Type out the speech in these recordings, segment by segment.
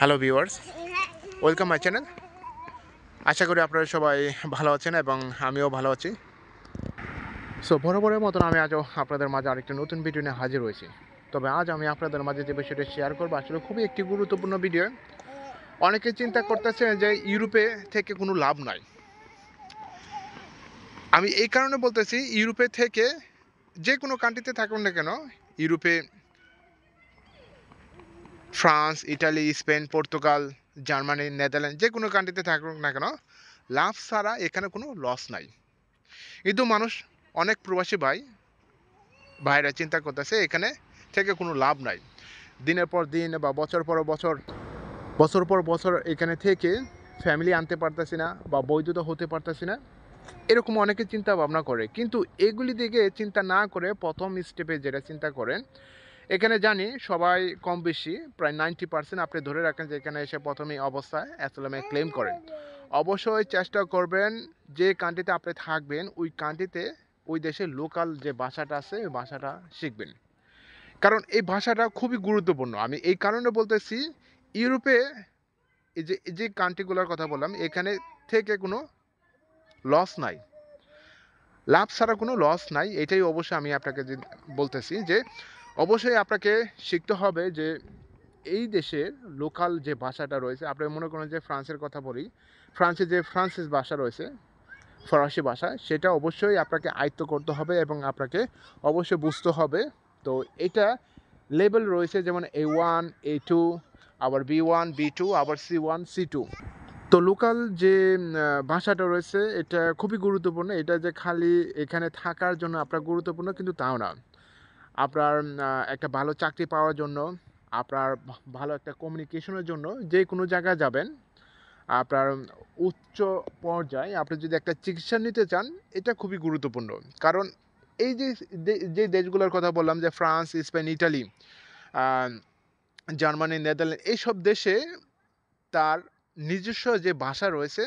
Hello viewers, welcome my channel. আশা করি আপনারা সবাই ভালো আছেন এবং আমিও ভালো আছি। সো বরাবরের মতন আমি আজও আপনাদের মাঝে আরেকটি নতুন ভিডিও নিয়ে হাজির হয়েছি। তবে আজ আমি আপনাদের মাঝে যে বিষয়টা শেয়ার করবো আসলে খুবই একটি গুরুত্বপূর্ণ ভিডিও। অনেকে চিন্তা করতেছে যে ইউরোপে থেকে কোনো লাভ নাই। আমি এই কারণে বলতেছি, ইউরোপে থেকে যে কোনো কান্ট্রিতে থাকুন না কেন, ইউরোপে France, Italy, Spain, Portugal, Germany, Netherland যে কোনো কান্ট্রিতে থাকুক না কেন, লাভ ছাড়া এখানে কোনো লস নাই। কিন্তু মানুষ, অনেক প্রবাসী ভাইরা চিন্তা করতেছে এখানে থেকে কোনো লাভ নাই। দিনের পর দিন বা বছর পর বছর, বছর পর বছর এখানে থেকে ফ্যামিলি আনতে পারতেছি না বা বৈধতা হতে পারতেছি না, এরকম অনেকে চিন্তা ভাবনা করে। কিন্তু এগুলি দিকে চিন্তা না করে প্রথম স্টেপে যেটা চিন্তা করেন, এখানে জানি সবাই কম বেশি প্রায় 90% আপনি ধরে রাখেন যে এখানে এসে প্রথমেই অবস্থায় অ্যাসাইলামে ক্লেম করেন। অবশ্যই চেষ্টা করবেন যে কান্ট্রিতে আপনি থাকবেন ওই কান্ট্রিতে, ওই দেশের লোকাল যে ভাষাটা আছে ওই ভাষাটা শিখবেন। কারণ এই ভাষাটা খুবই গুরুত্বপূর্ণ। আমি এই কারণে বলতেছি, ইউরোপে এই যে কান্ট্রিগুলোর কথা বললাম, এখানে থেকে কোনো লস নাই, লাভ ছাড়া কোনো লস নাই। এটাই অবশ্যই আমি আপনাকে বলতেছি যে অবশ্যই আপনাকে শিখতে হবে যে এই দেশের লোকাল যে ভাষাটা রয়েছে। আপনি মনে করেন যে ফ্রান্সের কথা বলি, ফ্রান্সে যে ফ্রান্সিস ভাষা রয়েছে, ফরাসি ভাষা, সেটা অবশ্যই আপনাকে আয়ত্ত করতে হবে এবং আপনাকে অবশ্যই বুঝতে হবে। তো এটা লেভেল রয়েছে, যেমন A1, A2, আবার B1, B2, আবার C1, C2। তো লোকাল যে ভাষাটা রয়েছে এটা খুবই গুরুত্বপূর্ণ। এটা যে খালি এখানে থাকার জন্য আপনার গুরুত্বপূর্ণ কিন্তু তাও না। আপনার একটা ভালো চাকরি পাওয়ার জন্য, আপনার ভালো একটা কমিউনিকেশনের জন্য যে কোনো জায়গায় যাবেন, আপনার উচ্চ পর্যায়ে আপনি যদি একটা চিকিৎসা নিতে চান, এটা খুবই গুরুত্বপূর্ণ। কারণ এই যে দেশগুলোর কথা বললাম, যে France, Spain, Italy, Germany, Netherland, এইসব দেশে তার নিজস্ব যে ভাষা রয়েছে,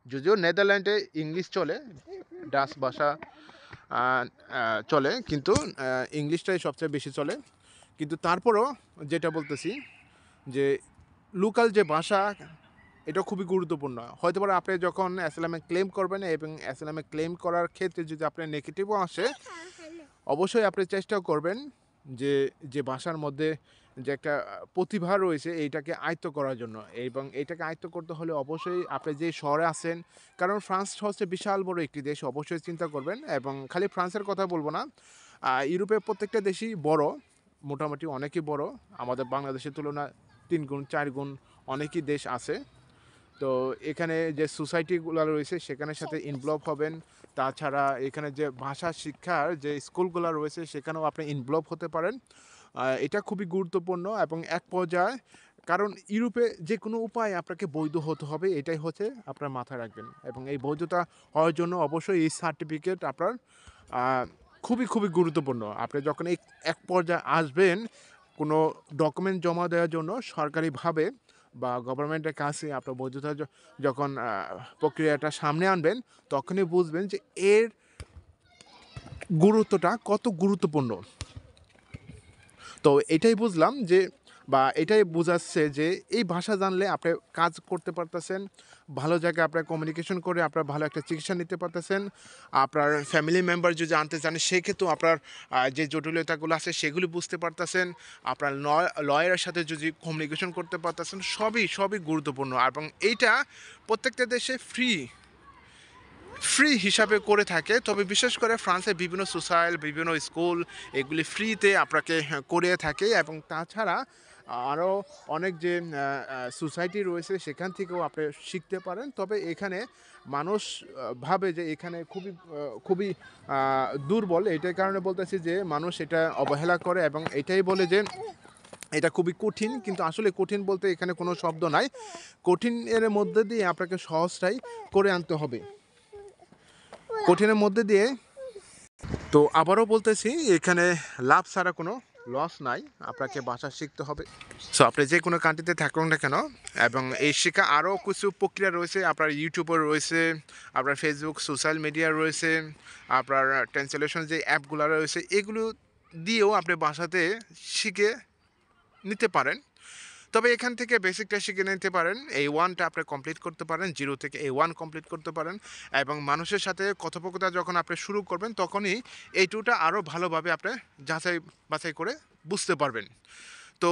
যদিও নেদারল্যান্ডে ইংলিশ চলে, ডাচ ভাষা চলে, কিন্তু ইংলিশটাই সবচেয়ে বেশি চলে। কিন্তু তারপরও যেটা বলতেছি যে লোকাল যে ভাষা, এটা খুবই গুরুত্বপূর্ণ। হয়তো পারে আপনি যখন অ্যাসাইলামে ক্লেম করবেন এবং অ্যাসাইলামে ক্লেম করার ক্ষেত্রে যদি আপনার নেগেটিভও আসে, অবশ্যই আপনি চেষ্টা করবেন যে যে ভাষার মধ্যে যে একটা প্রতিভা রয়েছে এইটাকে আয়ত্ত করার জন্য। এবং এইটাকে আয়ত্ত করতে হলে অবশ্যই আপনি যে শহরে আছেন, কারণ ফ্রান্স হচ্ছে বিশাল বড় একটি দেশ, অবশ্যই চিন্তা করবেন। এবং খালি ফ্রান্সের কথা বলবো না, ইউরোপের প্রত্যেকটা দেশই বড়, মোটামুটি অনেকই বড়। আমাদের বাংলাদেশের তুলনায় 3 গুণ 4 গুণ অনেকই দেশ আছে। তো এখানে যে সোসাইটিগুলো রয়েছে সেখানের সাথে ইনভলভ হবেন। তাছাড়া এখানে যে ভাষা শিক্ষার যে স্কুলগুলো রয়েছে সেখানেও আপনি ইনভলভ হতে পারেন। এটা খুবই গুরুত্বপূর্ণ এবং এক পর্যায়ে, কারণ ইউরোপে যে কোনো উপায়ে আপনাকে বৈধ হতে হবে, এটাই হচ্ছে আপনার মাথায় রাখবেন। এবং এই বৈধতা হওয়ার জন্য অবশ্যই এই সার্টিফিকেট আপনার খুবই গুরুত্বপূর্ণ। আপনি যখন এই এক পর্যায়ে আসবেন কোনো ডকুমেন্ট জমা দেওয়ার জন্য সরকারিভাবে বা গভর্নমেন্টের কাছে, আপনার বৈধতা যখন প্রক্রিয়াটা সামনে আনবেন, তখনই বুঝবেন যে এর গুরুত্বটা কত গুরুত্বপূর্ণ। তো এটাই বুঝলাম যে, বা এটাই বোঝাচ্ছে যে এই ভাষা জানলে আপনি কাজ করতে পারতেছেন, ভালো জায়গায় আপনার কমিউনিকেশন করে আপনার ভালো একটা চিকিৎসা নিতে পারতেছেন। আপনার ফ্যামিলি মেম্বার যদি জানতে চান, সেক্ষেত্রেও আপনার যে জটিলতাগুলো আছে সেগুলি বুঝতে পারতেছেন। আপনার লয়ারের সাথে যদি কমিউনিকেশন করতে পারতেছেন, সবই গুরুত্বপূর্ণ। এবং এইটা প্রত্যেকটা দেশে ফ্রি হিসাবে করে থাকে। তবে বিশেষ করে ফ্রান্সের বিভিন্ন বিভিন্ন স্কুল, এগুলি ফ্রিতে আপনাকে করিয়ে থাকে। এবং তাছাড়া আরও অনেক যে সোসাইটি রয়েছে সেখান থেকেও আপনি শিখতে পারেন। তবে এখানে মানুষ ভাবে যে এখানে খুবই দুর্বল। এটার কারণে বলতেছি যে মানুষ এটা অবহেলা করে এবং এটাই বলে যে এটা খুবই কঠিন। কিন্তু আসলে কঠিন বলতে এখানে কোনো শব্দ নাই। কঠিনের মধ্যে দিয়ে আপনাকে সহজটাই করে আনতে হবে, কঠিনের মধ্যে দিয়ে। তো আবারও বলতেছি, এখানে লাভ ছাড়া কোনো লস নাই। আপনাকে ভাষা শিখতে হবে। সো আপনি যে কোনো কান্ট্রিতে থাকুন না কেন, এবং এই শেখা আরও কিছু প্রক্রিয়া রয়েছে। আপনার ইউটিউবে রয়েছে, আপনার ফেসবুক, সোশ্যাল মিডিয়া রয়েছে, আপনার ট্রান্সলেশন যে অ্যাপগুলো রয়েছে, এগুলো দিয়েও আপনি ভাষাতে শিখে নিতে পারেন। তবে এখান থেকে বেসিকটা শিখে নিতে পারেন। A1 টা আপনি কমপ্লিট করতে পারেন। 0 থেকে A1 কমপ্লিট করতে পারেন এবং মানুষের সাথে কথোপকথা যখন আপনি শুরু করবেন তখনই A2 টা আরো ভালোভাবে আপনি যাচাই বাছাই করে বুঝতে পারবেন। তো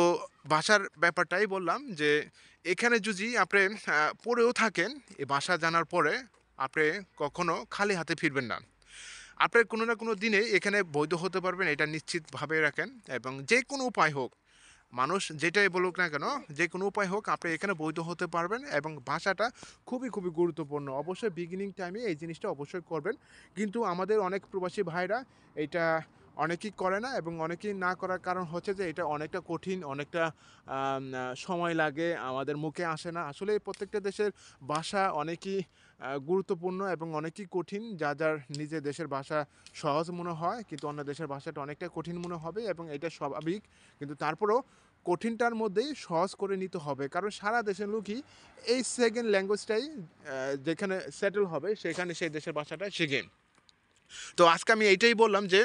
ভাষার ব্যাপারটাই বললাম যে এখানে যদি আপনি পড়েও থাকেন, এই ভাষা জানার পরে আপনি কখনো খালি হাতে ফিরবেন না। আপনার কোনো না কোনো দিনে এখানে বৈধ হতে পারবেন এটা নিশ্চিতভাবে রাখেন এবং যে কোনো উপায় হোক, মানুষ যেটাই বলুক না কেন, যে কোনো উপায় হোক আপনি এখানে বৈধ হতে পারবেন এবং ভাষাটা খুবই গুরুত্বপূর্ণ। অবশ্যই বিগিনিং টাইমে এই জিনিসটা অবশ্যই করবেন। কিন্তু আমাদের অনেক প্রবাসী ভাইরা এইটা অনেকেই করে না এবং অনেকেই না করার কারণ হচ্ছে যে এটা অনেকটা কঠিন, অনেকটা সময় লাগে, আমাদের মুখে আসে না। আসলে প্রত্যেকটা দেশের ভাষা অনেকই গুরুত্বপূর্ণ এবং অনেকই কঠিন। যার নিজের দেশের ভাষা সহজ মনে হয় কিন্তু অন্য দেশের ভাষাটা অনেকটা কঠিন মনে হবে এবং এটা স্বাভাবিক। কিন্তু তারপরেও কঠিনটার মধ্যেই সহজ করে নিতে হবে। কারণ সারা দেশের লোকই এই সেকেন্ড ল্যাঙ্গুয়েজটাই যেখানে সেটেল হবে সেখানে সেই দেশের ভাষাটা শেখে। তো আজকে আমি এইটাই বললাম যে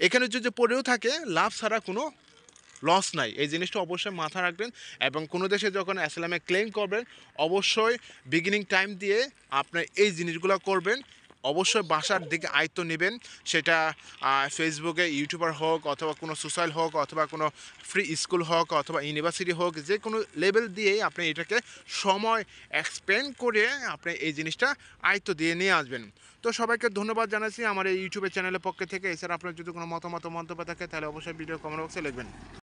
এখানে যদি পড়েও থাকে লাভ ছাড়া কোনো লস নাই। এই জিনিসটা অবশ্যই মাথায় রাখবেন এবং কোনো দেশে যখন অ্যাসাইলামে ক্লেম করবেন অবশ্যই বিগিনিং টাইম দিয়ে আপনার এই জিনিসগুলো করবেন। অবশ্যই বাসার দিকে আয়ত্ত নেবেন। সেটা ফেসবুকে ইউটিউবার হোক অথবা কোনো সোশ্যাল হোক অথবা কোনো ফ্রি স্কুল হোক অথবা ইউনিভার্সিটি হোক, যে কোনো লেভেল দিয়েই আপনি এটাকে সময় এক্সপেন্ড করে আপনি এই জিনিসটা আয়ত্ত দিয়ে নিয়ে আসবেন। তো সবাইকে ধন্যবাদ জানাচ্ছি আমার এই ইউটিউবের চ্যানেলের পক্ষ থেকে। এছাড়া আপনার যদি কোনো মতামত মন্তব্য থাকে তাহলে অবশ্যই ভিডিও কমেন্ট বক্সে লিখবেন।